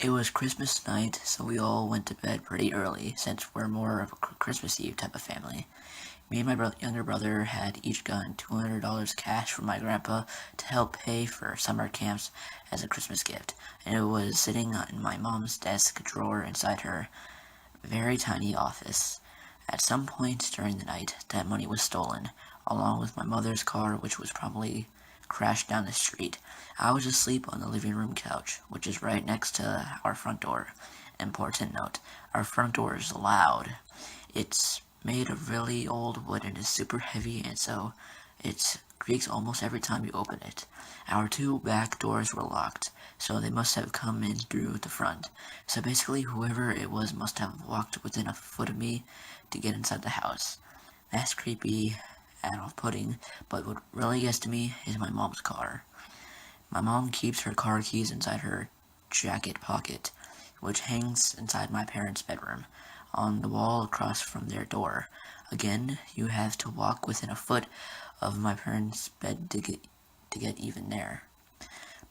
It was Christmas night, so we all went to bed pretty early, since we're more of a Christmas Eve type of family. Me and my younger brother had each gotten $200 cash from my grandpa to help pay for summer camps as a Christmas gift, and it was sitting in my mom's desk drawer inside her very tiny office. At some point during the night, that money was stolen, along with my mother's car, which was probably crashed down the street. I was asleep on the living room couch, which is right next to our front door. Important note, our front door is loud. It's made of really old wood and is super heavy, and so it creaks almost every time you open it. Our two back doors were locked, so they must have come in through the front. So basically, whoever it was must have walked within a foot of me to get inside the house. That's creepy and off-putting, but what really gets to me is my mom's car. My mom keeps her car keys inside her jacket pocket, which hangs inside my parents' bedroom, on the wall across from their door. Again, you have to walk within a foot of my parents' bed to get even there.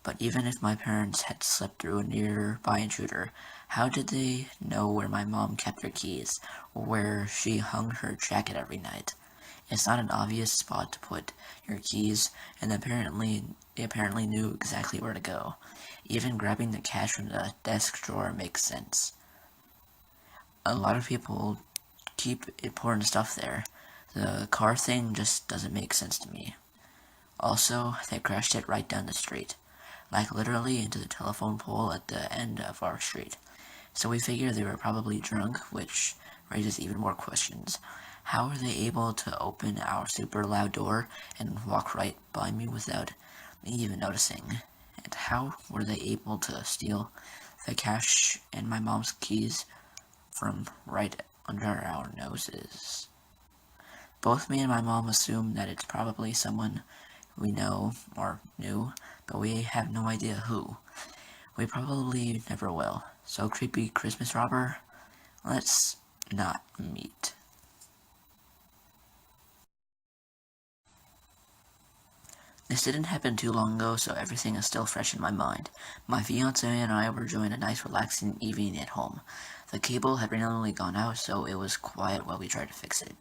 But even if my parents had slept through a nearby intruder, how did they know where my mom kept her keys, or where she hung her jacket every night? It's not an obvious spot to put your keys, and they apparently knew exactly where to go. Even grabbing the cash from the desk drawer makes sense. A lot of people keep important stuff there. The car thing just doesn't make sense to me. Also, they crashed it right down the street, like literally into the telephone pole at the end of our street. So we figure they were probably drunk, which raises even more questions. How were they able to open our super loud door and walk right by me without me even noticing? And how were they able to steal the cash and my mom's keys from right under our noses? Both me and my mom assume that it's probably someone we know or knew, but we have no idea who. We probably never will. So creepy Christmas robber, let's not meet. This didn't happen too long ago, so everything is still fresh in my mind. My fiance and I were enjoying a nice relaxing evening at home. The cable had randomly gone out, so it was quiet while we tried to fix it.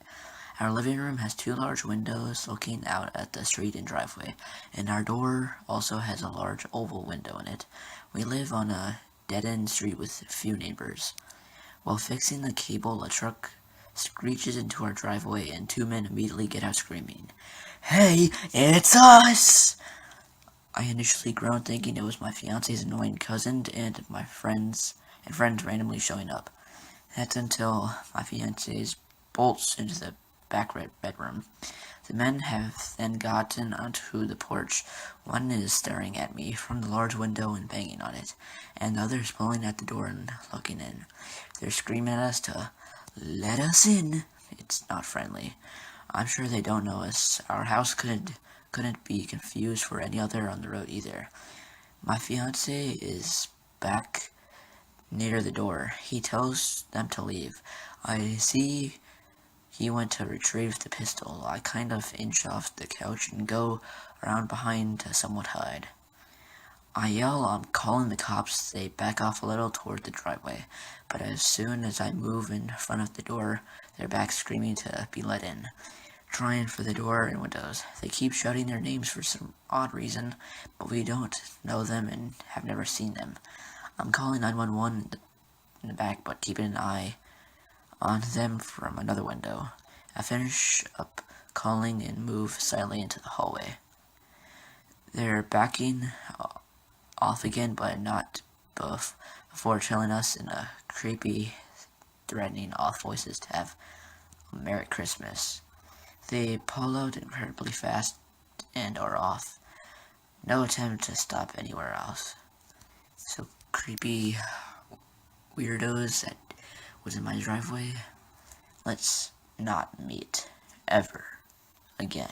Our living room has two large windows looking out at the street and driveway, and our door also has a large oval window in it. We live on a dead-end street with few neighbors. While fixing the cable, a truck screeches into our driveway and two men immediately get out screaming, "Hey, it's us!" I initially groaned thinking it was my fiance's annoying cousin and my friends randomly showing up. That's until my fiance's bolts into the back bedroom. The men have then gotten onto the porch. One is staring at me from the large window and banging on it, and the other is pulling at the door and looking in. They're screaming at us to let us in. It's not friendly. I'm sure they don't know us. Our house couldn't be confused for any other on the road either. My fiance is back near the door. He tells them to leave. I see he went to retrieve the pistol. I kind of inch off the couch and go around behind to somewhat hide. I yell, I'm calling the cops. They back off a little toward the driveway, but as soon as I move in front of the door, they're back screaming to be let in, trying for the door and windows. They keep shouting their names for some odd reason, but we don't know them and have never seen them. I'm calling 911 in the back, but keeping an eye on them from another window. I finish up calling and move silently into the hallway. They're backing off again, but not before telling us in a creepy, threatening off voices to have a Merry Christmas. They pull out incredibly fast and are off. No attempt to stop anywhere else. So creepy weirdos that was in my driveway, let's not meet ever again.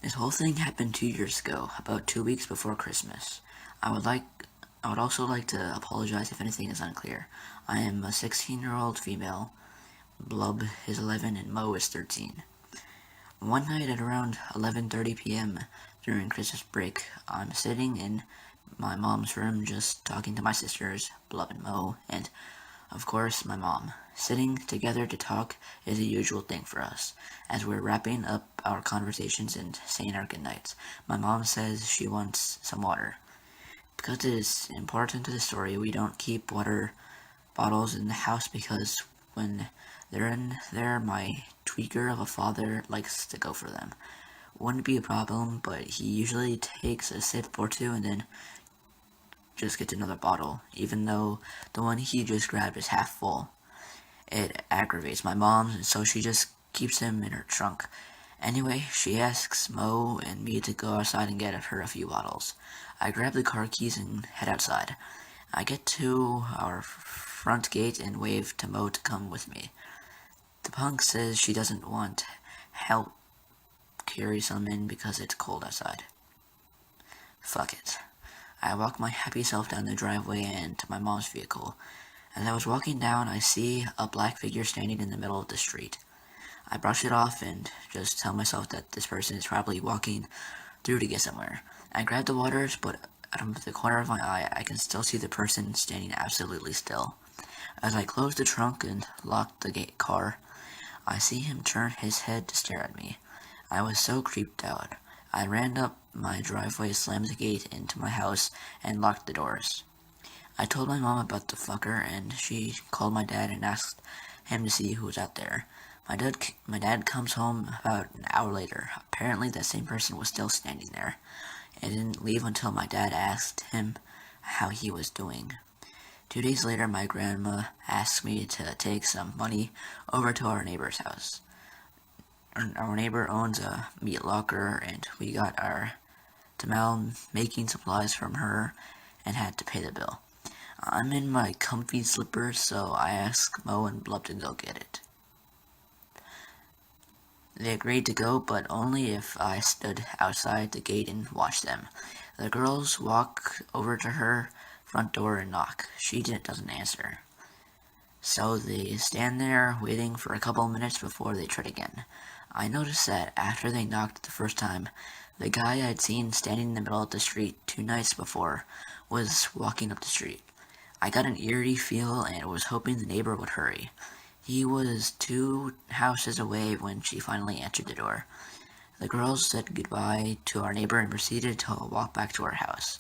This whole thing happened 2 years ago, about 2 weeks before Christmas. I would also like to apologize if anything is unclear. I am a 16-year-old female. Blub is 11 and Mo is 13. One night at around 11:30 p.m., during Christmas break. I'm sitting in my mom's room just talking to my sisters, Blub and Mo, and of course my mom. Sitting together to talk is a usual thing for us. As we're wrapping up our conversations and saying our goodnights, my mom says she wants some water. Because it is important to the story, we don't keep water bottles in the house because when they're in there, my tweaker of a father likes to go for them. Wouldn't be a problem, but he usually takes a sip or two and then just gets another bottle, even though the one he just grabbed is half full. It aggravates my mom, and so she just keeps him in her trunk. Anyway, she asks Mo and me to go outside and get her a few bottles. I grab the car keys and head outside. I get to our front gate and wave to Mo to come with me. The punk says she doesn't want help carry some in because it's cold outside. Fuck it. I walk my happy self down the driveway and to my mom's vehicle. As I was walking down, I see a black figure standing in the middle of the street. I brush it off and just tell myself that this person is probably walking through to get somewhere. I grab the waters, but out of the corner of my eye, I can still see the person standing absolutely still. As I close the trunk and lock the car, I see him turn his head to stare at me. I was so creeped out. I ran up my driveway, slammed the gate into my house, and locked the doors. I told my mom about the fucker, and she called my dad and asked him to see who was out there. My dad comes home about an hour later. Apparently that same person was still standing there, and didn't leave until my dad asked him how he was doing. 2 days later, my grandma asked me to take some money over to our neighbor's house. Our neighbor owns a meat locker, and we got our tamale making supplies from her and had to pay the bill. I'm in my comfy slippers, so I asked Mo and Blub to go get it. They agreed to go, but only if I stood outside the gate and watched them. The girls walk over to her front door and knock. She doesn't answer. So they stand there waiting for a couple of minutes before they try again. I noticed that after they knocked the first time, the guy I'd seen standing in the middle of the street 2 nights before was walking up the street. I got an eerie feel and was hoping the neighbor would hurry. He was 2 houses away when she finally answered the door. The girls said goodbye to our neighbor and proceeded to walk back to our house.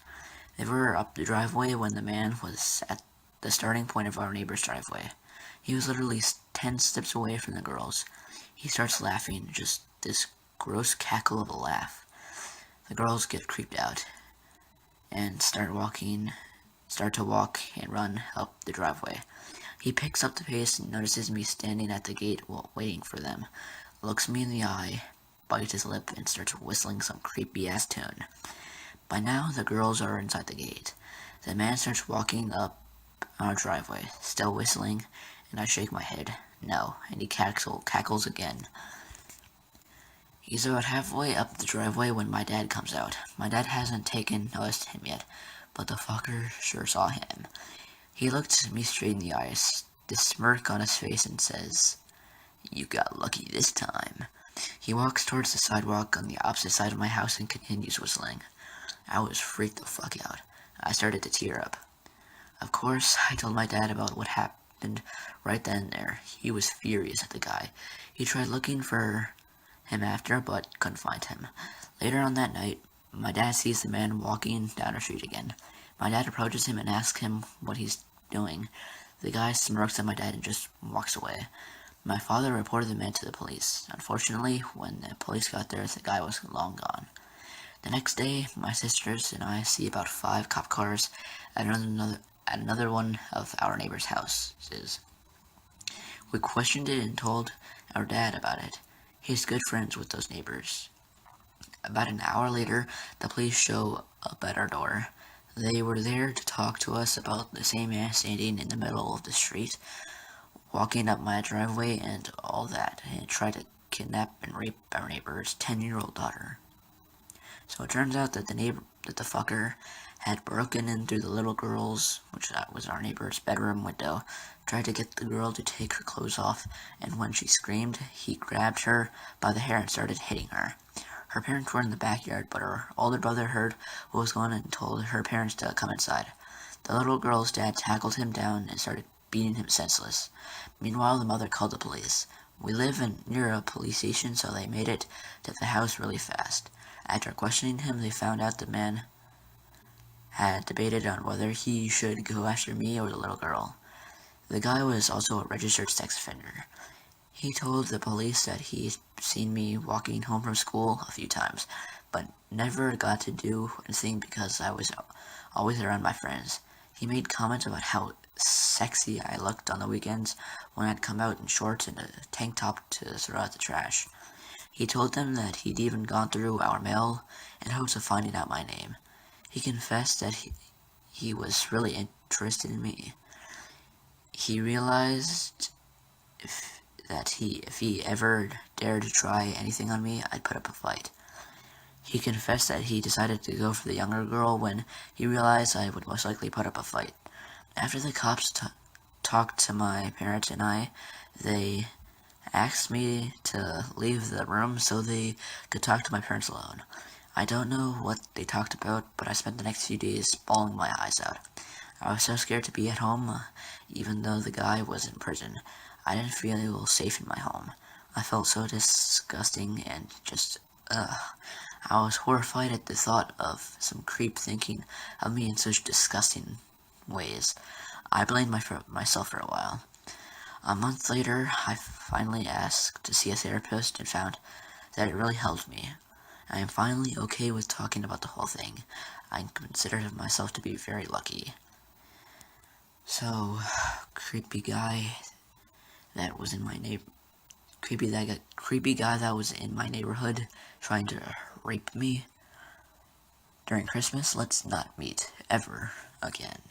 They were up the driveway when the man was at the starting point of our neighbor's driveway. He was literally 10 steps away from the girls. He starts laughing, just this gross cackle of a laugh. The girls get creeped out and start to walk and run up the driveway. He picks up the pace and notices me standing at the gate waiting for them, looks me in the eye, bites his lip, and starts whistling some creepy-ass tune. By now, the girls are inside the gate. The man starts walking up our driveway, still whistling, and I shake my head. No, and he cackles again. He's about halfway up the driveway when my dad comes out. My dad hasn't taken notice to him yet, but the fucker sure saw him. He looked me straight in the eyes, this smirk on his face, and says, "You got lucky this time." He walks towards the sidewalk on the opposite side of my house and continues whistling. I was freaked the fuck out. I started to tear up. Of course, I told my dad about what happened right then and there. He was furious at the guy. He tried looking for him after, but couldn't find him. Later on that night, my dad sees the man walking down the street again. My dad approaches him and asks him what he's doing. The guy smirks at my dad and just walks away. My father reported the man to the police. Unfortunately, when the police got there, the guy was long gone. The next day, my sisters and I see about 5 cop cars at another one of our neighbor's houses. We questioned it and told our dad about it. He's good friends with those neighbors. About an hour later, the police show up at our door. They were there to talk to us about the same man standing in the middle of the street, walking up my driveway and all that, and tried to kidnap and rape our neighbor's 10-year-old daughter. So it turns out that the fucker had broken in through the little girl's, which was our neighbor's bedroom window, tried to get the girl to take her clothes off, and when she screamed, he grabbed her by the hair and started hitting her. Her parents were in the backyard, but her older brother heard what was going on and told her parents to come inside. The little girl's dad tackled him down and started beating him senseless. Meanwhile, the mother called the police. We live near a police station, so they made it to the house really fast. After questioning him, they found out the man had debated on whether he should go after me or the little girl. The guy was also a registered sex offender. He told the police that he'd seen me walking home from school a few times, but never got to do anything because I was always around my friends. He made comments about how sexy I looked on the weekends when I'd come out in shorts and a tank top to throw out the trash. He told them that he'd even gone through our mail in hopes of finding out my name. He confessed that he was really interested in me. He realized if he ever dared to try anything on me, I'd put up a fight. He confessed that he decided to go for the younger girl when he realized I would most likely put up a fight. After the cops talked to my parents and they asked me to leave the room so they could talk to my parents alone. I don't know what they talked about, but I spent the next few days bawling my eyes out. I was so scared to be at home, even though the guy was in prison. I didn't feel safe in my home. I felt so disgusting and I was horrified at the thought of some creep thinking of me in such disgusting ways. I blamed myself for a while. A month later, I finally asked to see a therapist and found that it really helped me. I am finally okay with talking about the whole thing. I consider myself to be very lucky. So, creepy guy that was in my creepy guy that was in my neighborhood trying to rape me during Christmas, let's not meet ever again.